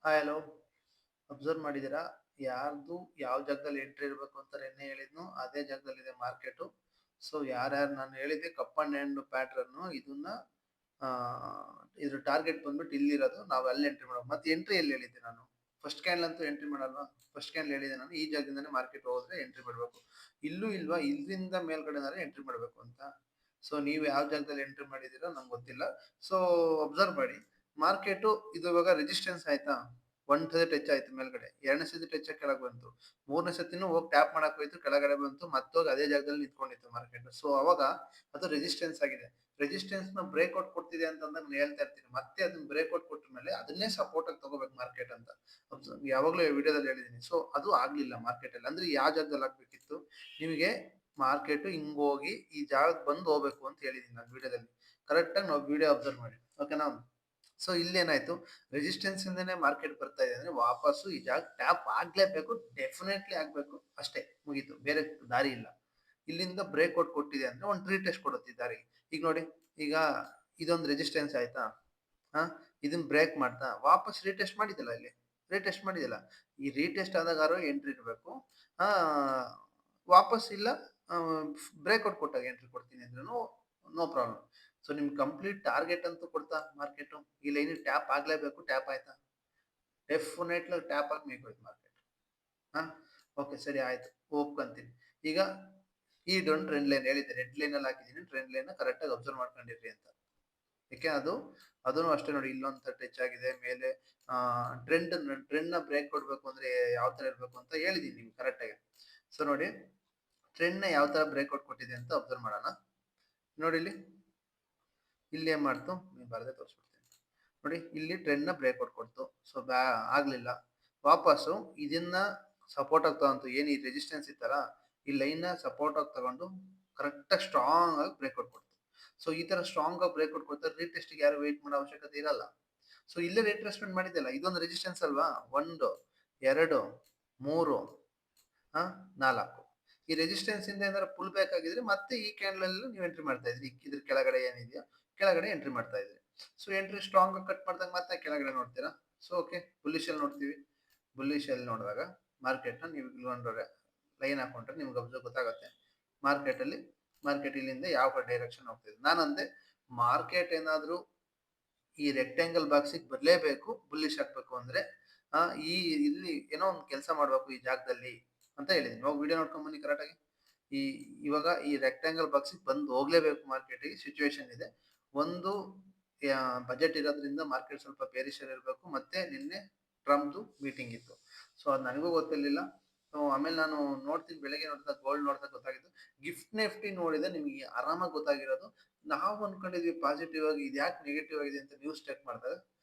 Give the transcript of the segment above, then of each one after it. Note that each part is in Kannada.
Hi hello. ಅಬ್ಸರ್ವ್ ಮಾಡಿದ್ದೀರಾ? ಯಾರ್ದು ಯಾವ ಜಾಗದಲ್ಲಿ ಎಂಟ್ರಿ ಇರಬೇಕು ಅಂತ ನೆನ್ನೆ ಹೇಳಿದ್ನೋ ಅದೇ ಜಾಗದಲ್ಲಿದೆ ಮಾರ್ಕೆಟು. ಸೊ ಯಾರ್ಯಾರು ನಾನು ಹೇಳಿದ್ದೆ ಕಪ್ ಅಂಡ್ ಹ್ಯಾಂಡ್ ಪ್ಯಾಟ್ರನ್ನು ಇದನ್ನ ಆ, ಇದ್ರ ಟಾರ್ಗೆಟ್ ಬಂದ್ಬಿಟ್ಟು ಇಲ್ಲಿರೋದು, ನಾವು ಅಲ್ಲಿ ಎಂಟ್ರಿ ಮಾಡೋದು. ಮತ್ತೆ ಎಂಟ್ರಿ ಎಲ್ಲಿ ಹೇಳಿದ್ದೆ ನಾನು? ಫಸ್ಟ್ ಕ್ಯಾಂಡಲ್ ಅಂತೂ ಎಂಟ್ರಿ ಮಾಡಲ್ವಾ? ಫಸ್ಟ್ ಕ್ಯಾಂಡಲ್ ಹೇಳಿದೆ ನಾನು ಈ ಜಾಗದಿಂದಾನೇ ಮಾರ್ಕೆಟ್ ಹೋದ್ರೆ ಎಂಟ್ರಿ ಮಾಡಬೇಕು. ಇಲ್ಲೂ ಇಲ್ವಾ, ಇಲ್ಲಿಂದ ಮೇಲ್ಗಡೆನಾದ್ರೆ ಎಂಟ್ರಿ ಮಾಡಬೇಕು ಅಂತ. ಸೊ ನೀವು ಯಾವ ಜಾಗದಲ್ಲಿ ಎಂಟ್ರಿ ಮಾಡಿದ್ದೀರೋ ನಂಗೆ ಗೊತ್ತಿಲ್ಲ. ಸೊ ಅಬ್ಸರ್ವ್ ಮಾಡಿ, ಮಾರ್ಕೆಟು ಇದು ಇವಾಗ ರೆಸಿಸ್ಟೆನ್ಸ್ ಆಯ್ತಾ? ಒಂದ್ ಸತಿ ಟಚ್ ಆಯ್ತು ಮೇಲ್ಗಡೆ, ಎರಡನೇ ಸತಿ ಟಚ್ ಆಗಿ ಕೆಳಗೆ ಬಂತು, ಮೂರನೇ ಸತಿನೂ ಹೋಗಿ ಟ್ಯಾಪ್ ಮಾಡಕ್ ಹೋಯ್ತು, ಕೆಳಗಡೆ ಬಂತು, ಮತ್ತೋಗಿ ಅದೇ ಜಾಗದಲ್ಲಿ ನಿಂತ್ಕೊಂಡಿತ್ತು ಮಾರ್ಕೆಟ್. ಸೊ ಅವಾಗ ಅದು ರೆಸಿಸ್ಟೆನ್ಸ್ ಆಗಿದೆ. ರೆಸಿಸ್ಟೆನ್ಸ್ ನ ಬ್ರೇಕ್ಔಟ್ ಕೊಡ್ತಿದೆ ಅಂತಂದಾಗ ನಾನು ಹೇಳ್ತಾ ಇರ್ತೀನಿ, ಮತ್ತೆ ಅದನ್ನ ಬ್ರೇಕ್ಔಟ್ ಕೊಟ್ಟ ಮೇಲೆ ಅದನ್ನೇ ಸಪೋರ್ಟ್ ಆಗಿ ತಗೋಬೇಕು ಮಾರ್ಕೆಟ್ ಅಂತ. ಯಾವಾಗ್ಲೂ ವಿಡಿಯೋದಲ್ಲಿ ಹೇಳಿದೀನಿ. ಸೊ ಅದು ಆಗ್ಲಿಲ್ಲ ಮಾರ್ಕೆಟ್ ಅಲ್ಲಿ. ಅಂದ್ರೆ ಯಾವ ಜಾಗದಲ್ಲಿ ಆಗ್ಬೇಕಿತ್ತು ನಿಮಗೆ? ಮಾರ್ಕೆಟ್ ಹಿಂಗೋಗಿ ಈ ಜಾಗಕ್ಕೆ ಬಂದು ಹೋಗ್ಬೇಕು ಅಂತ ಹೇಳಿದೀನಿ ನಾನು ವಿಡಿಯೋದಲ್ಲಿ. ಕರೆಕ್ಟ್ ಆಗಿ ನಾವು ವಿಡಿಯೋ ಅಬ್ಸರ್ವ್ ಮಾಡಿ, ಓಕೆನಾ? ಸೊ ಇಲ್ಲೇನಾಯ್ತು, ರೆಸಿಸ್ಟೆನ್ಸ್ ಇಂದನೇ ಮಾರ್ಕೆಟ್ ಬರ್ತಾ ಇದೆ ಅಂದ್ರೆ ವಾಪಸ್ಸು ಈ ಜಾಗ ಟ್ಯಾಪ್ ಆಗ್ಲೇಬೇಕು, ಡೆಫಿನೆಟ್ಲಿ ಆಗ್ಬೇಕು, ಅಷ್ಟೇ, ಮುಗೀತು, ಬೇರೆ ದಾರಿ ಇಲ್ಲ. ಇಲ್ಲಿಂದ ಬ್ರೇಕ್ಔಟ್ ಕೊಟ್ಟಿದೆ ಅಂದ್ರೆ ಒಂದು ರೀಟೆಸ್ಟ್ ಕೊಡುತ್ತೆ ಈ ದಾರಿಗೆ. ಈಗ ನೋಡಿ, ಈಗ ಇದೊಂದು ರೆಸಿಸ್ಟೆನ್ಸ್ ಆಯ್ತಾ? ಹಾ, ಇದನ್ನ ಬ್ರೇಕ್ ಮಾಡ್ತಾ ವಾಪಸ್ ರೀಟೆಸ್ಟ್ ಮಾಡಿದಿಲ್ಲ, ಇಲ್ಲಿ ರೀಟೆಸ್ಟ್ ಮಾಡಿದಿಲ್ಲ. ಈ ರೀಟೆಸ್ಟ್ ಆದಾಗ ಎಂಟ್ರಿ ಇರಬೇಕು. ಆ ವಾಪಸ್ ಇಲ್ಲ, ಬ್ರೇಕ್ಔಟ್ ಕೊಟ್ಟಾಗ ಎಂಟ್ರಿ ಕೊಡ್ತೀನಿ ಅಂದ್ರೂ ನೋ ಪ್ರಾಬ್ಲಮ್. ಸೊ ನಿಮ್ಗೆ ಕಂಪ್ಲೀಟ್ ಟಾರ್ಗೆಟ್ ಅಂತೂ ಕೊಡ್ತಾ ಮಾರ್ಕೆಟ್, ಈ ಲೈನ್ ಟ್ಯಾಪ್ ಆಗ್ಲೇಬೇಕು. ಟ್ಯಾಪ್ ಆಯ್ತಾ? ಡೆಫಿನೆಟ್ಲಿ ಟ್ಯಾಪ್ ಆಗಿ ಮೇಗೋಯ್ತು ಮಾರ್ಕೆಟ್. ಹಾ, ಓಕೆ, ಸರಿ ಆಯ್ತು, ಒಪ್ಕೊಂತೀನಿ. ಈಗ ಈ ಡೊಂಟ್ ಟ್ರೆಂಡ್ ಲೈನ್ ಹೇಳಿದ್ದೆ, ರೆಡ್ ಲೈನ್ ಅಲ್ಲಿ ಹಾಕಿದ್ದೀನಿ, ಟ್ರೆಂಡ್ ಲೈನ್ ಕರೆಕ್ಟ್ ಆಗಿ ಅಬ್ಸರ್ವ್ ಮಾಡ್ಕೊಂಡಿರ್ರಿ ಅಂತ. ಯಾಕೆ ಅದನ್ನು ಅಷ್ಟೇ ನೋಡಿ, ಇಲ್ಲೊಂದು ಟಚ್ ಆಗಿದೆ ಮೇಲೆ. ಟ್ರೆಂಡ್ ಟ್ರೆಂಡ್ ನ ಬ್ರೇಕ್ ಕೊಡ್ಬೇಕು ಅಂದ್ರೆ ಯಾವ ತರ ಇರ್ಬೇಕು ಅಂತ ಹೇಳಿದೀನಿ ನಿಮ್ಗೆ ಕರೆಕ್ಟ್ ಆಗಿ. ಸೊ ನೋಡಿ, ಟ್ರೆಂಡ್ ನ ಯಾವ ತರ ಬ್ರೇಕ್ಔಟ್ ಕೊಟ್ಟಿದೆ ಅಂತ ಅಬ್ಸರ್ವ್ ಮಾಡೋಣ. ನೋಡಿ ಇಲ್ಲಿ ಏನ್ ಮಾಡ್ತು, ನೀವು ಬರದೆ ತೋರಿಸ್ಬಿಡ್ತೀನಿ ನೋಡಿ. ಇಲ್ಲಿ ಟ್ರೆಂಡ್ ನ ಬ್ರೇಕ್ಔಟ್ ಕೊಡ್ತು, ಸೊ ಆಗ್ಲಿಲ್ಲ. ವಾಪಸ್ಸು ಇದನ್ನ ಸಪೋರ್ಟ್ ಆಗಿ ತಗೊಂತು, ಏನ್ ಈ ರೆಸಿಸ್ಟೆನ್ಸ್ ಇತ್ತಲ್ಲ, ಈ ಲೈನ್ ನ ಸಪೋರ್ಟ್ ಆಗಿ ತಗೊಂಡು ಕರೆಕ್ಟ್ ಆಗಿ ಸ್ಟ್ರಾಂಗ್ ಆಗಿ ಬ್ರೇಕ್ಔಟ್ ಕೊಡ್ತು. ಸೊ ಈ ತರ ಸ್ಟ್ರಾಂಗ್ ಆಗಿ ಬ್ರೇಕ್ಔಟ್ ಕೊಡ್ತಾರೆ, ರೀಟೆಸ್ಟ್ ಯಾರು ವೇಟ್ ಮಾಡೋ ಅವಶ್ಯಕತೆ ಇರಲ್ಲ. ಸೊ ಇಲ್ಲೇ ರಿಟ್ರೇಸ್ಮೆಂಟ್ ಮಾಡಿದ್ದಲ್ಲ, ಇದೊಂದು ರೆಸಿಸ್ಟೆನ್ಸ್ ಅಲ್ವಾ? ಒಂದು, ಎರಡು, ಮೂರು, ನಾಲ್ಕು. ಈ ರೆಸಿಸ್ಟೆನ್ಸ್ ಇಂದ ಏನಾದ್ರು ಪುಲ್ ಬ್ಯಾಕ್ ಆಗಿದ್ರೆ ಮತ್ತೆ ಈ ಕ್ಯಾಂಡಲ್ ಅಲ್ಲಿ ನೀವು ಎಂಟ್ರಿ ಮಾಡ್ತಾ ಇದ್ರಿ. ಇದ್ರ ಕೆಳಗಡೆ ಏನಿದೆಯಾ, ಕೆಳಗಡೆ ಎಂಟ್ರಿ ಮಾಡ್ತಾ ಇದ್ರಿ. ಸೊ ಎಂಟ್ರಿ ಸ್ಟ್ರಾಂಗ್ ಆಗಿ ಕಟ್ ಮಾಡಿದಾಗ ಮತ್ತೆ ಕೆಳಗಡೆ ನೋಡ್ತೀರಾ. ಸೊ ಓಕೆ, ಬುಲ್ಲಿಶ್ ಅಲ್ಲಿ ನೋಡ್ತೀವಿ. ಬುಲ್ಲಿಶ್ ಅಲ್ಲಿ ನೋಡಿದಾಗ ಮಾರ್ಕೆಟ್ ನ ನೀವು ಇಲ್ಗೊಂಡ್ರೆ ಲೈನ್ ಹಾಕೊಂಡ್ರೆ ನಿಮ್ಗೆ ಗೊತ್ತಾಗುತ್ತೆ ಮಾರ್ಕೆಟ್ ಅಲ್ಲಿ, ಮಾರ್ಕೆಟ್ ಇಲ್ಲಿಂದ ಯಾವ ಡೈರೆಕ್ಷನ್ ಹೋಗ್ತಿದೆ. ನಾನು ಅಂದೆ, ಮಾರ್ಕೆಟ್ ಏನಾದ್ರು ಈ ರೆಕ್ಟಾಂಗಲ್ ಬಾಕ್ಸಿಗೆ ಬರಲೇಬೇಕು ಬುಲ್ಲಿಶ್ ಹಾಕ್ಬೇಕು ಅಂದ್ರೆ, ಆ ಈ ಇಲ್ಲಿ ಏನೋ ಒಂದು ಕೆಲಸ ಮಾಡ್ಬೇಕು ಈ ಜಾಗದಲ್ಲಿ ಅಂತ ಹೇಳಿದೀನಿ. ಹೋಗಿ ವಿಡಿಯೋ ನೋಡ್ಕೊಂಡ್ ಬನ್ನಿ ಕರೆಕ್ಟ್ ಆಗಿ. ಈ ಇವಾಗ ಈ ರೆಕ್ಟಾಂಗಲ್ ಬಾಕ್ಸಿಗೆ ಬಂದು ಹೋಗ್ಲೇಬೇಕು ಮಾರ್ಕೆಟ್ಗೆ. ಸಿಚುವೇಶನ್ ಇದೆ ಒಂದು, ಬಜೆಟ್ ಇರೋದ್ರಿಂದ ಮಾರ್ಕೆಟ್ ಸ್ವಲ್ಪ ಬೇರಿಷರ್ ಇರಬೇಕು. ಮತ್ತೆ ನಿನ್ನೆ ಟ್ರಂಪ್ದು ಮೀಟಿಂಗ್ ಇತ್ತು. ಸೊ ಅದು ನನಗೂ ಗೊತ್ತಿರ್ಲಿಲ್ಲ. ಆಮೇಲೆ ನಾನು ನೋಡ್ತೀನಿ, ಬೆಳಗ್ಗೆ ನೋಡಿದಾಗ ಗೋಲ್ಡ್ ನೋಡಿದಾಗ ಗೊತ್ತಾಗಿತ್ತು. ಗಿಫ್ಟ್ ನಿಫ್ಟಿ ನೋಡಿದ್ರೆ ನಿಮಗೆ ಆರಾಮಾಗಿ ಗೊತ್ತಾಗಿರೋದು. ನಾವು ಅನ್ಕೊಂಡಿದ್ವಿ ಪಾಸಿಟಿವ್ ಆಗಿ, ಇದು ಯಾಕೆ ನೆಗೆಟಿವ್ ಆಗಿದೆ ಅಂತ ನ್ಯೂಸ್ ಚೆಕ್ ಮಾಡಿದಾಗ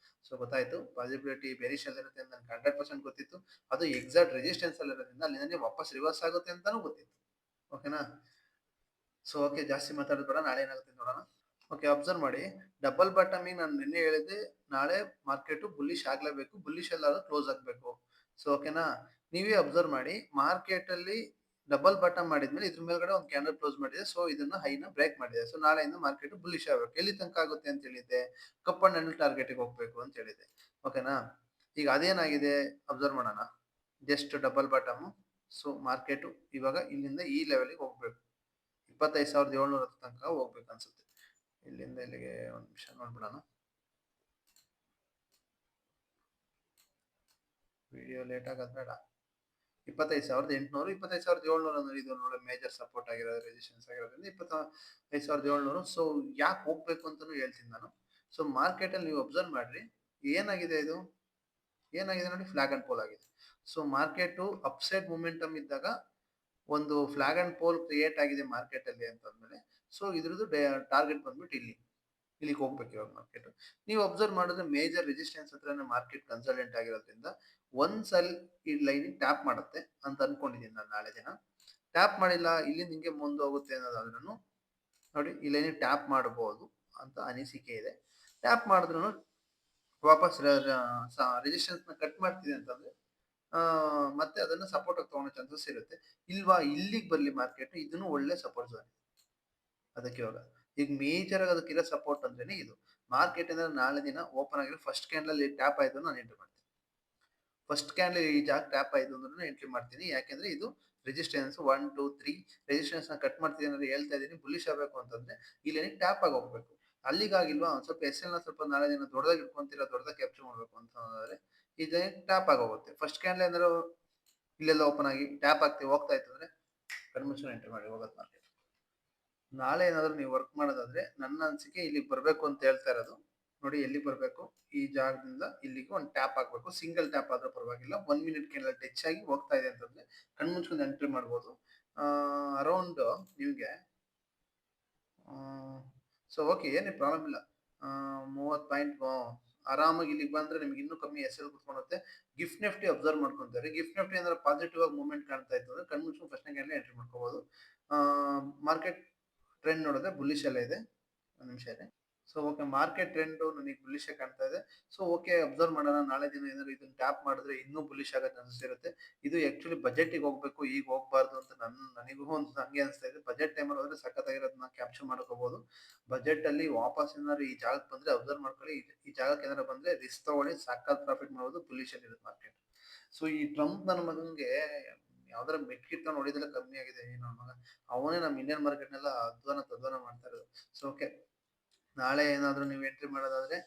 ಸೊ ಗೊತ್ತಾಯ್ತು, ಪಾಸಿಬಿಲಿಟಿ ಬೇರಿಶ್ ಅಲ್ಲಿ ಇರುತ್ತೆ ಅಂತ ನನಗೆ 100% ಗೊತ್ತಿತ್ತು. ಅದು ಎಕ್ಸಾಕ್ಟ್ ರೆಸಿಸ್ಟೆನ್ಸ್ ಅಲ್ಲಿ ಇರೋದ್ರಿಂದ ಅಲ್ಲಿಂದ ವಾಪಸ್ ರಿವರ್ಸ್ ಆಗುತ್ತೆ ಅಂತಾನೂ ಗೊತ್ತಿತ್ತು. ಓಕೆನಾ? ಸೊ ಓಕೆ, ಜಾಸ್ತಿ ಮಾತಾಡೋದು ಬೇಡ, ನಾಳೆ ಏನಾಗುತ್ತೆ ನೋಡೋಣ. ಓಕೆ, ಅಬ್ಸರ್ವ್ ಮಾಡಿ, ಡಬಲ್ ಬಾಟಮಿಂಗ್ ನಾನು ನಿನ್ನೆ ಹೇಳಿದೆ, ನಾಳೆ ಮಾರ್ಕೆಟ್ ಬುಲ್ಲಿಶ್ ಆಗ್ಲೇಬೇಕು, ಬುಲ್ಲಿಶ್ ಅಲ್ಲಾದ್ರೂ ಕ್ಲೋಸ್ ಆಗ್ಬೇಕು. ಸೊ ಓಕೆನಾ? ನೀವೇ ಅಬ್ಸರ್ವ್ ಮಾಡಿ, ಮಾರ್ಕೆಟ್ ಅಲ್ಲಿ ಡಬಲ್ ಬಾಟಮ್ ಮಾಡಿದ್ಮೇಲೆ ಇದ್ರ ಮೇಲ್ಗಡೆ ಒಂದು ಕ್ಯಾಂಡಲ್ ಕ್ಲೋಸ್ ಮಾಡಿದೆ. ಸೊ ಇದನ್ನ ಹೈನ ಬ್ರೇಕ್ ಮಾಡಿದೆ. ಸೊ ನಾಳೆಯಿಂದ ಮಾರ್ಕೆಟ್ ಬುಲ್ಲಿಶ್ ಆಗ್ಬೇಕು. ಎಲ್ಲಿ ತನಕ ಆಗುತ್ತೆ ಅಂತ ಹೇಳಿದ್ದೆ? ಕಪ್ ಅಂಡ್ ಹ್ಯಾಂಡಲ್ ಟಾರ್ಗೆಟ್ ಗೆ ಹೋಗ್ಬೇಕು ಅಂತ ಹೇಳಿದೆ. ಓಕೆನಾ? ಈಗ ಅದೇನಾಗಿದೆ ಅಬ್ಸರ್ವ್ ಮಾಡೋಣ. Just double bottom. So market ಇವಾಗ ಇಲ್ಲಿಂದ ಈ ಲೆವೆಲ್ಗೆ ಹೋಗ್ಬೇಕು, 25,700 ತನಕ ಹೋಗ್ಬೇಕು ಅನ್ಸುತ್ತೆ. ಇಲ್ಲಿಂದ ಇಲ್ಲಿಗೆ ಒಂದು ನಿಮಿಷ ನೋಡ್ಬಿಡೋಣ. ವಿಡಿಯೋ ಲೇಟ್ ಆಗೋದು ಬೇಡ. 25,800, 25,700 ಅಂದ್ರೆ ಇದು ನೋಡಿ ಮೇಜರ್ ಸಪೋರ್ಟ್ ಆಗಿರೋದು, ರೆಸಿಸ್ಟೆನ್ಸ್ ಆಗಿರೋದ್ರಿಂದ 25,700. ಸೊ ಯಾಕೆ ಹೋಗ್ಬೇಕು ಅಂತಾನು ಹೇಳ್ತೀನಿ ನಾನು. ಸೊ ಮಾರ್ಕೆಟ್ ಅಲ್ಲಿ ನೀವು ಅಬ್ಸರ್ವ್ ಮಾಡ್ರಿ, ಏನಾಗಿದೆ ಇದು, ಏನಾಗಿದೆ ನೋಡಿ, ಫ್ಲಾಗ್ ಅಂಡ್ ಪೋಲ್ ಆಗಿದೆ. ಸೊ ಮಾರ್ಕೆಟ್ ಅಪ್ಸೈಡ್ ಮೂಮೆಂಟಮ್ ಇದ್ದಾಗ ಒಂದು ಫ್ಲಾಗ್ ಅಂಡ್ ಪೋಲ್ ಕ್ರಿಯೇಟ್ ಆಗಿದೆ ಮಾರ್ಕೆಟ್ ಅಲ್ಲಿ ಅಂತಂದ್ಮೇಲೆ, ಸೊ ಇದ್ರದ್ದು ಟಾರ್ಗೆಟ್ ಬಂದ್ಬಿಟ್ಟು ಇಲ್ಲಿಗೆ ಹೋಗ್ಬೇಕು ಇವಾಗ ಮಾರ್ಕೆಟ್. ನೀವು ಅಬ್ಸರ್ವ್ ಮಾಡಿದ್ರೆ ಮೇಜರ್ ರೆಸಿಸ್ಟೆನ್ಸ್ ಹತ್ರನೇ ಮಾರ್ಕೆಟ್ ಕನ್ಸಲ್ಟೆಂಟ್ ಆಗಿರೋದ್ರಿಂದ ಒಂದ್ಸಲ ಈ ಲೈನ್ ಟ್ಯಾಪ್ ಮಾಡುತ್ತೆ ಅಂತ ಅನ್ಕೊಂಡಿದ್ದೀನಿ ನಾನು. ನಾಳೆ ದಿನ ಟ್ಯಾಪ್ ಮಾಡಿಲ್ಲ, ಇಲ್ಲಿಂದ ಹಿಂಗೆ ಮುಂದೆ ಹೋಗುತ್ತೆ ಅನ್ನೋದಾದ್ರೂ ನೋಡಿ, ಈ ಲೈನ್ ಟ್ಯಾಪ್ ಮಾಡಬಹುದು ಅಂತ ಅನಿಸಿಕೆ ಇದೆ. ಟ್ಯಾಪ್ ಮಾಡಿದ್ರು ವಾಪಸ್ ರೆಸಿಸ್ಟೆನ್ಸ್ ನ ಕಟ್ ಮಾಡ್ತಿದೆ ಅಂತಂದ್ರೆ ಮತ್ತೆ ಅದನ್ನ ಸಪೋರ್ಟ್ ಆಗಿ ತಗೊಳ್ಳೋ ಚಾನ್ಸಸ್ ಇರುತ್ತೆ. ಇಲ್ವಾ, ಇಲ್ಲಿಗೆ ಬರ್ಲಿ ಮಾರ್ಕೆಟ್, ಇದನ್ನು ಒಳ್ಳೆ ಸಪೋರ್ಟ್ ಝೋನ್. ಅದಕ್ಕೆ ಇವಾಗ ಈಗ ಮೇಜರ್ ಆಗಿ ಅದಕ್ಕಿರೋ ಸಪೋರ್ಟ್ ಅಂದ್ರೇನೆ ಇದು. ಮಾರ್ಕೆಟ್ ಅಂದ್ರೆ ನಾಳೆ ದಿನ ಓಪನ್ ಆಗಿರೋ ಫಸ್ಟ್ ಕ್ಯಾಂಡಲ್ ಟ್ಯಾಪ್ ಆಯ್ತು ನಾನು ಎಂಟ್ರಿ ಮಾಡ್ತೀನಿ. ಫಸ್ಟ್ ಕ್ಯಾಂಡಲ್ ಈ ಜಾಗ ಟ್ಯಾಪ್ ಆಯ್ತು ಅಂದ್ರೆ ಎಂಟ್ರಿ ಮಾಡ್ತೀನಿ. ಯಾಕೆಂದ್ರೆ ಇದು ರೆಸಿಸ್ಟೆನ್ಸ್ 1, 2, 3 ರೆಸಿಸ್ಟೆನ್ಸ್ ನ ಕಟ್ ಮಾಡ್ತೀನಿ ಅಂದ್ರೆ ಹೇಳ್ತಾ ಇದೀನಿ. ಬುಲಿಶ್ ಆಗಬೇಕು ಅಂತಂದ್ರೆ ಇಲ್ಲಿ ಟ್ಯಾಪ್ ಆಗಿ ಹೋಗ್ಬೇಕು. ಅಲ್ಲಿಗಾಗಿಲ್ವಾ ಒಂದ್ ಸ್ವಲ್ಪ ಎಸ್ ಎಲ್ ನ ಸ್ವಲ್ಪ ನಾಳೆ ದಿನ ದೊಡ್ಡದಾಗಿ ಇಟ್ಕೊಂತೀರಾ, ದೊಡ್ಡದಾಗಿ ಕ್ಯಾಪ್ಚರ್ ಮಾಡ್ಬೇಕು ಅಂತ ಅಂದ್ರೆ ಇದು ಟ್ಯಾಪ್ ಆಗಿ ಹೋಗುತ್ತೆ. ಫಸ್ಟ್ ಕ್ಯಾಂಡಲ್ ಏನಾದ್ರು ಇಲ್ಲೆಲ್ಲ ಓಪನ್ ಆಗಿ ಟ್ಯಾಪ್ ಆಗ್ತಿ ಹೋಗ್ತಾ ಇತ್ತು ಅಂದ್ರೆ ಕನ್ಮಿಷನ್ ಎಂಟ್ರಿ ಮಾಡಿ ಹೋಗುತ್ತೆ ಮಾರ್ಕೆಟ್. ನಾಳೆ ಏನಾದ್ರು ನೀವು ವರ್ಕ್ ಮಾಡೋದಾದ್ರೆ ನನ್ನ ಅನಿಸಿಕೆ ಇಲ್ಲಿಗೆ ಬರ್ಬೇಕು ಅಂತ ಹೇಳ್ತಾ ಇರೋದು. ನೋಡಿ ಎಲ್ಲಿ ಬರ್ಬೇಕು, ಈ ಜಾಗದಿಂದ ಇಲ್ಲಿಗೆ ಒಂದು ಟ್ಯಾಪ್ ಹಾಕ್ಬೇಕು. ಸಿಂಗಲ್ ಟ್ಯಾಪ್ ಆದ್ರೂ ಪರವಾಗಿಲ್ಲ. 1 ಮಿನಿಟ್ ಕೆಳಗೆ ಟಚ್ ಆಗಿ ಹೋಗ್ತಾ ಇದೆ ಅಂತಂದ್ರೆ ಕಣ್ಮುಚ್ಕೊಂಡು ಎಂಟ್ರಿ ಮಾಡ್ಬೋದು. ಅರೌಂಡ್ ನಿಮ್ಗೆ ಸೊ ಓಕೆ, ಏನೇ ಪ್ರಾಬ್ಲಮ್ ಇಲ್ಲ. 30 ಪಾಯಿಂಟ್ ಆರಾಮಾಗಿ ಇಲ್ಲಿಗೆ ಬಂದ್ರೆ ನಿಮ್ಗೆ ಇನ್ನೂ ಕಮ್ಮಿ ಎಸ್ ಎಲ್ ಕುತ್ಕೊಳುತ್ತೆ. ಗಿಫ್ಟ್ ನಿಫ್ಟಿ ಅಬ್ಸರ್ವ್ ಮಾಡ್ಕೊಂತಾರೆ. ಗಿಫ್ಟ್ ನಿಫ್ಟಿ ಅಂದ್ರೆ ಪಾಸಿಟಿವ್ ಆಗಿ ಮೂವ್ಮೆಂಟ್ ಕಾಣ್ತಾ ಇತ್ತು ಅಂದ್ರೆ ಕಣ್ಮುಚ್ಕೊಂಡು ಫಸ್ಟ್ ಕ್ಯಾಂಡಲ್ ಎಂಟ್ರಿ ಮಾಡ್ಕೋಬಹುದು. ಮಾರ್ಕೆಟ್ ಟ್ರೆಂಡ್ ನೋಡಿದ್ರೆ ಬುಲ್ಲಿಶ್ ಎಲ್ಲ ಇದೆ. ಒಂದು ನಿಮಿಷ ಇದೆ. ಸೊ ಓಕೆ, ಮಾರ್ಕೆಟ್ ಟ್ರೆಂಡ್ ನನಗೆ ಬುಲಿಶ್ ಕಾಣ್ತಾ ಇದೆ. ಸೊ ಓಕೆ, ಅಬ್ಸರ್ವ್ ಮಾಡೋಣ. ನಾಳೆ ದಿನ ಏನಾದ್ರು ಇದನ್ನ ಟ್ಯಾಪ್ ಮಾಡಿದ್ರೆ ಇನ್ನೂ ಬುಲಿಶ್ ಆಗೋ ಚಾನ್ಸಸ್ ಇರುತ್ತೆ. ಇದು ಆಕ್ಚುಲಿ ಬಜೆಟ್ಗೆ ಹೋಗ್ಬೇಕು, ಈಗ ಹೋಗ್ಬಾರ್ದು ಅಂತ ನನಗೂ ಒಂದು ಹಂಗೆ ಅನಿಸ್ತಾ ಇದೆ. ಬಜೆಟ್ ಟೈಮಲ್ಲಿ ಹೋದ್ರೆ ಸಖತ್ತಾಗಿರೋದನ್ನ ಕ್ಯಾಪ್ಚರ್ ಮಾಡ್ಕೋಬಹುದು. ಬಜೆಟ್ ಅಲ್ಲಿ ವಾಪಸ್ ಏನಾದ್ರು ಈ ಜಾಗಕ್ಕೆ ಬಂದ್ರೆ ಅಬ್ಸರ್ವ್ ಮಾಡ್ಕೊಳ್ಳಿ. ಈ ಜಾಗಕ್ಕೆ ಏನಾದ್ರು ಬಂದ್ರೆ ರಿಸ್ಕ್ ತಗೊಳ್ಳಿ, ಸಖತ್ ಪ್ರಾಫಿಟ್ ಮಾಡೋದು. ಬುಲಿಶ್ ಅಲ್ಲಿ ಇರುತ್ತೆ ಮಾರ್ಕೆಟ್. ಸೊ ಈ ಟ್ರಂಪ್ ನನ್ನ ಮಗನಿಗೆ ಯಾವ್ದಾರ ಮೆಟ್ಕಿಟ್ನ ನೋಡಿದ್ರೆ ಕಮ್ಮಿ ಆಗಿದೆ ನನ್ನ ಮಗ. ಅವನೇ ನಮ್ಮ ಇಂಡಿಯನ್ ಮಾರ್ಕೆಟ್ನೆಲ್ಲ ಅಧ್ವಾನ ಮಾಡ್ತಾ ಇರೋದು. ಸೊ ಓಕೆ, ನಾಳೆ ಏನಾದ್ರು ನೀವು ಎಂಟ್ರಿ ಮಾಡೋದಾದ್ರೆ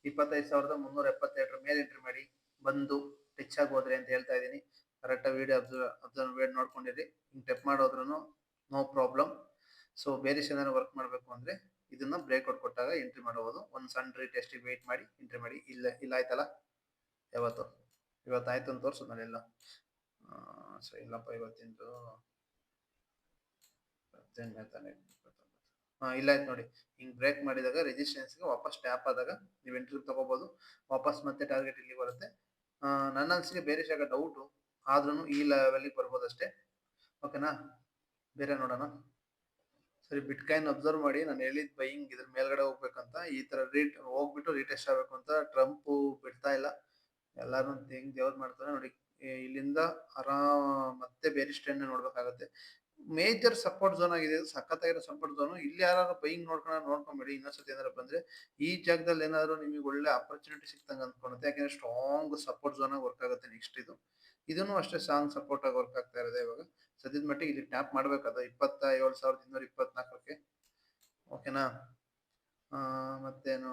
25,372 ಮೇಲೆ ಎಂಟ್ರಿ ಮಾಡಿ ಬಂದು ಟಚ್ ಆಗಿ ಹೋದ್ರೆ ಅಂತ ಹೇಳ್ತಾ ಇದ್ದೀನಿ. ಕರೆಕ್ಟಾಗಿ ವಿಡಿಯೋ ಅಬ್ಸರ್ವ್ ನೋಡ್ಕೊಂಡಿರಿ. ಹಿಂಗೆ ಟೆಪ್ ಮಾಡೋದ್ರೂ ನೋ ಪ್ರಾಬ್ಲಮ್. ಸೊ ಬೇರೆ ಏನಾದ್ರು ವರ್ಕ್ ಮಾಡಬೇಕು ಅಂದ್ರೆ ಇದನ್ನ ಬ್ರೇಕ್ಔಟ್ ಕೊಟ್ಟಾಗ ಎಂಟ್ರಿ ಮಾಡಬಹುದು. ಒಂದು ಸಣ್ಣ ರೀಟೆಸ್ಟಿಗೆ ವೇಟ್ ಮಾಡಿ ಎಂಟ್ರಿ ಮಾಡಿ. ಇಲ್ಲ ಆಯ್ತಲ್ಲ, ಇವತ್ತಾಯ್ತು ಅಂತ ತೋರಿಸು ನಾನೆಲ್ಲ. ಸೊ ಇಲ್ಲಪ್ಪ, ಇವತ್ತಿಂದು ತಾನೆ. ಇಲ್ಲ ಆಯ್ತು ನೋಡಿ. ಹಿಂಗ್ ಬ್ರೇಕ್ ಮಾಡಿದಾಗ ರೆಸಿಸ್ಟೆನ್ಸ್ಗೆ ವಾಪಸ್ ಟ್ಯಾಪ್ ಆದಾಗ ನೀವು ಎಂಟ್ರಿ ತಗೋಬಹುದು. ವಾಪಸ್ ಮತ್ತೆ ಟಾರ್ಗೆಟ್ ಇಲ್ಲಿ ಬರುತ್ತೆ. ನನ್ನ ಅನ್ಸಿಗೆ ಬೇರೆ ಜಾಗ ಡೌಟು ಆದ್ರೂ ಈ ಲೆವೆಲ್ಗೆ ಬರ್ಬೋದು ಅಷ್ಟೇ. ಓಕೆನಾ, ಬೇರೆ ನೋಡೋಣ. ಸರಿ, ಬಿಟ್ ಕಾಯಿನ್ ಅಬ್ಸರ್ವ್ ಮಾಡಿ. ನಾನು ಹೇಳಿದ್ ಬೈಯಿಂಗ್ ಇದ್ರ ಮೇಲ್ಗಡೆ ಹೋಗ್ಬೇಕಂತ. ಈ ತರ ಹೋಗ್ಬಿಟ್ಟು ರೀಟೆಸ್ಟ್ ಆಗ್ಬೇಕು ಅಂತ ಟ್ರಂಪ್ ಬಿಡ್ತಾ ಇಲ್ಲ. ಎಲ್ಲಾರು ಹೆಂಗ್ ದೇವ್ರು ಮಾಡ್ತಾರೆ ನೋಡಿ. ಇಲ್ಲಿಂದ ಮತ್ತೆ ಬೇರೆ ಟ್ರೆಂಡ್ ನೋಡ್ಬೇಕಾಗತ್ತೆ. ಮೇಜರ್ ಸಪೋರ್ಟ್ ಝೋನ್ ಆಗಿದೆ. ಸಖತ್ತಾಗಿರೋ ಸಪೋರ್ಟ್ ಝೋನ್. ಇಲ್ಲಿ ಯಾರು ಬೈಯಿಂಗ್ ನೋಡ್ಕೊಂಬೇಡಿ. ಇನ್ನೊಂದ್ಸತಿ ಏನಾದ್ರು ಬಂದ್ರೆ ಈ ಜಾಗದಲ್ಲಿ ಏನಾದ್ರು ನಿಮಗೆ ಒಳ್ಳೆ ಆಪರ್ಚುನಿಟಿ ಸಿಕ್ತಂಗ ಅನ್ಕೊಳುತ್ತೆ. ಯಾಕಂದ್ರೆ ಸ್ಟ್ರಾಂಗ್ ಸಪೋರ್ಟ್ ಝೋನ್ ಆಗಿ ವರ್ಕ್ ಆಗುತ್ತೆ. ನೆಕ್ಸ್ಟ್ ಇದನ್ನು ಅಷ್ಟೇ ಸ್ಟ್ರಾಂಗ್ ಸಪೋರ್ಟ್ ಆಗಿ ವರ್ಕ್ ಆಗ್ತಾ ಇರೋದು. ಇವಾಗ ಸದ್ಯದ ಮಟ್ಟಿಗೆ ಇಲ್ಲಿ ಟ್ಯಾಪ್ ಮಾಡ್ಬೇಕಾದ 27,224ಕ್ಕೆ. ಓಕೆನಾ. ಮತ್ತೇನು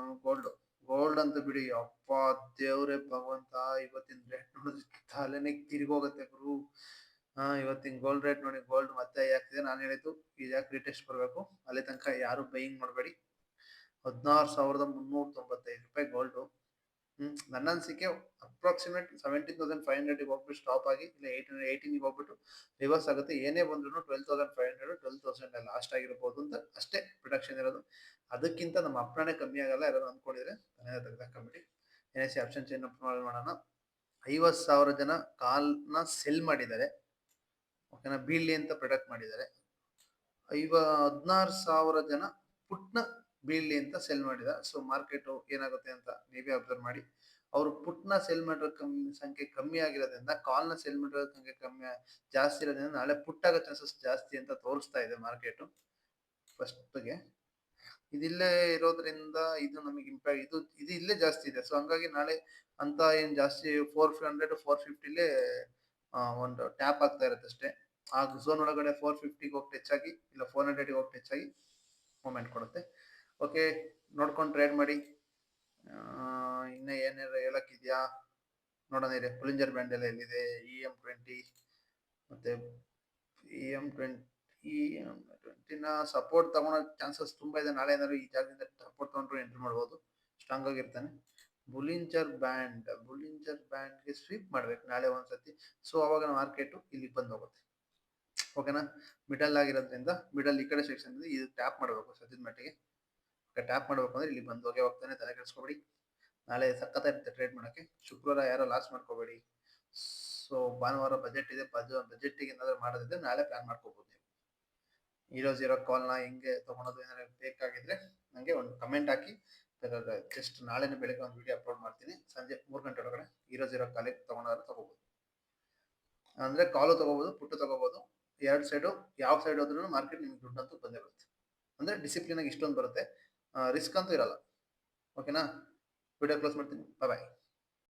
ಗೋಲ್ಡ್ ಅಂತ ಬಿಡಿ. ಅಪ್ಪ ದೇವ್ರೆ ಭಗವಂತ, ಇವತ್ತಿನ ರೇಟ್ ನೋಡಿದ್ರೆ ತಲೆನೇ ತಿರುಗೋಗುತ್ತೆ ಗುರು. ಇವತ್ತಿನ ಗೋಲ್ಡ್ ರೇಟ್ ನೋಡಿ. ಗೋಲ್ಡ್ ಮತ್ತೆ ಯಾಕಿದೆ, ನಾನು ಹೇಳಿದ್ದು ಈ ಯಾಕೆ ರೀಟೆಸ್ಟ್ ಬರಬೇಕು. ಅಲ್ಲಿ ತನಕ ಯಾರು ಬೈಯಿಂಗ್ ಮಾಡಬೇಡಿ. 16,395 ರೂಪಾಯಿ ಗೋಲ್ಡು. ನನ್ನ ಅನಿಸಿಕೆ ಅಪ್ರಾಕ್ಸಿಮೇಟ್ 17,500 ಹೋಗ್ಬಿಟ್ಟು ಸ್ಟಾಪ್ ಆಗಿ, ಇಲ್ಲ 18 ಹೋಗ್ಬಿಟ್ಟು ರಿವರ್ಸ್ ಆಗುತ್ತೆ. ಏನೇ ಬಂದ್ರು 12,500 12,000 ಲಾಸ್ಟ್ ಆಗಿರ್ಬೋದು ಅಂತ ಅಷ್ಟೇ ಪ್ರೊಡಕ್ಷನ್ ಇರೋದು. ಅದಕ್ಕಿಂತ ನಮ್ಮ ಅಪ್ಪಣೆ ಕಮ್ಮಿ ಆಗಲ್ಲ. ಯಾರು ಅಂದ್ಕೊಂಡಿದ್ರೆ ತೆಗೆದಾಕೊಂಬಿಡಿ. NSE ಆಪ್ಷನ್ ಚೈನ್ ಮಾಡೋಣ. 50,000 ಜನ ಕಾಲ್ನ ಸೆಲ್ ಮಾಡಿದ್ದಾರೆ. ಓಕೆನಾ, ಬೀಳ್ಲಿ ಅಂತ ಪ್ರೊಡಕ್ಟ್ ಮಾಡಿದ್ದಾರೆ. 16,000 ಜನ ಪುಟ್ನ ಬೀಳ್ಲಿ ಅಂತ ಸೆಲ್ ಮಾಡಿದ. ಸೊ ಮಾರ್ಕೆಟ್ ಏನಾಗುತ್ತೆ ಅಂತ ನೀವೇ ಅಬ್ಸರ್ವ್ ಮಾಡಿ. ಅವರು ಪುಟ್ನ ಸೆಲ್ ಮಾಡಿರೋ ಸಂಖ್ಯೆ ಕಮ್ಮಿ ಆಗಿರೋದ್ರಿಂದ ಕಾಲ್ನ ಸೆಲ್ ಮಾಡಿರೋ ಸಂಖ್ಯೆ ಜಾಸ್ತಿ ಇರೋದ್ರಿಂದ ನಾಳೆ ಪುಟ್ ಆಗೋ ಚಾನ್ಸಸ್ ಜಾಸ್ತಿ ಅಂತ ತೋರಿಸ್ತಾ ಇದೆ ಮಾರ್ಕೆಟ್. ಫಸ್ಟ್ಗೆ ಇದಿಲ್ಲೇ ಇರೋದ್ರಿಂದ ಇದು ನಮಗೆ ಇಂಪ್ಯಾಕ್ಟ್, ಇದು ಇಲ್ಲೇ ಜಾಸ್ತಿ ಇದೆ. ಸೊ ಹಂಗಾಗಿ ನಾಳೆ ಅಂತ ಏನ್ ಜಾಸ್ತಿ 400 450ಲೇ ಒಂದು ಟ್ಯಾಪ್ ಆಗ್ತಾ ಇರುತ್ತೆ ಅಷ್ಟೇ. ಆ ಝೋನ್ ಒಳಗಡೆ 450ಗೆ ಹೋಗಿ ಟಚ್ ಆಗಿ, ಇಲ್ಲ 400ಗೆ ಹೋಗಿ ಟಚ್ ಆಗಿ ಮೂಮೆಂಟ್ ಕೊಡುತ್ತೆ. ಓಕೆ, ನೋಡ್ಕೊಂಡು ಟ್ರೇಡ್ ಮಾಡಿ. ಇನ್ನ ಏನಾರ ಹೇಳಕ್ಕಿದ್ಯಾ ನೋಡೋಣ. ಇದೆ ಬುಲಿಂಜರ್ ಬ್ಯಾಂಡ್ ಎಲ್ಲ ಎಲ್ಲಿದೆ. EM20 ಮತ್ತೆ EM20ನ ಸಪೋರ್ಟ್ ತಗೊಳೋ ಚಾನ್ಸಸ್ ತುಂಬಾ ಇದೆ. ನಾಳೆ ಏನಾದ್ರು ಈ ಜಾಗದಿಂದ ಸಪೋರ್ಟ್ ತಗೊಂಡ್ರು ಎಂಟ್ರಿ ಮಾಡ್ಬೋದು. ಸ್ಟ್ರಾಂಗ್ ಆಗಿರ್ತಾನೆ. ಬುಲಿಂಜರ್ ಬ್ಯಾಂಡ್ಗೆ ಸ್ವೀಪ್ ಮಾಡ್ಬೇಕು ನಾಳೆ ಒಂದ್ಸತಿ. ಸೊ ಅವಾಗ ಮಾರ್ಕೆಟ್ ಇಲ್ಲಿ ಬಂದು ಹೋಗುತ್ತೆ. ಓಕೆನಾ. ಮಿಡಲ್ ಆಗಿರೋದ್ರಿಂದ ಮಿಡಲ್ ಈ ಕಡೆ ಸೆಕ್ಷನ್ ಇದು ಟ್ಯಾಪ್ ಮಾಡಬೇಕು. ಸದ್ಯದ ಮಟ್ಟಿಗೆ ಟ್ಯಾಪ್ ಮಾಡ್ಬೇಕು ಅಂದ್ರೆ ಇಲ್ಲಿ ಬಂದು ಹೋಗ್ತಾನೆ. ತಲೆ ಕೆಡಿಸ್ಕೊಬೇಡಿ. ನಾಳೆ ಸಖತ್ ಇರುತ್ತೆ ಟ್ರೇಡ್ ಮಾಡಕ್ಕೆ. ಶುಕ್ರವಾರ ಯಾರೋ ಲಾಸ್ ಮಾಡ್ಕೋಬೇಡಿ. ಸೊ ಭಾನುವಾರ ಬಜೆಟ್ ಇದೆ. ಬಜೆಟ್ಗೆ ಏನಾದ್ರು ಮಾಡೋದಿದ್ರೆ ನಾಳೆ ಪ್ಲಾನ್ ಮಾಡ್ಕೋಬಹುದು ನೀವು. 00 ಕಾಲ್ನ ಹೆಂಗೆ ತಗೊಳೋದು ಏನಾದ್ರು ಬೇಕಾಗಿದ್ರೆ ನಂಗೆ ಒಂದು ಕಮೆಂಟ್ ಹಾಕಿ. ಜಸ್ಟ್ ನಾಳೆನೇ ಬೆಳಗ್ಗೆ ಒಂದು ವಿಡಿಯೋ ಅಪ್ಲೋಡ್ ಮಾಡ್ತೀನಿ. ಸಂಜೆ 3 ಗಂಟೆ ಒಳಗಡೆ 00 ಕಾಲಿಗೆ ತಗೊಂಡ್ರೆ ತಗೋಬಹುದು. ಅಂದ್ರೆ ಕಾಲು ತಗೋಬಹುದು, ಪುಟ್ಟು ತಗೋಬಹುದು. ಎರಡು ಸೈಡು ಯಾವ ಸೈಡ್ ಹೋದ್ರೂ ಮಾರ್ಕೆಟ್ ನಿಮ್ಗೆ ದುಡ್ಡಂತೂ ಬಂದೇ ಬರುತ್ತೆ. ಅಂದ್ರೆ ಡಿಸಿಪ್ಲಿನ್ ಆಗಿ ಇಷ್ಟೊಂದು ಬರುತ್ತೆ. ರಿಸ್ಕ್ ಅಂತೂ ಇರಲ್ಲ. ಓಕೆನಾ. ವಿಡಿಯೋ ಕ್ಲೋಸ್ ಮಾಡ್ತೀನಿ. ಬಾಯ್.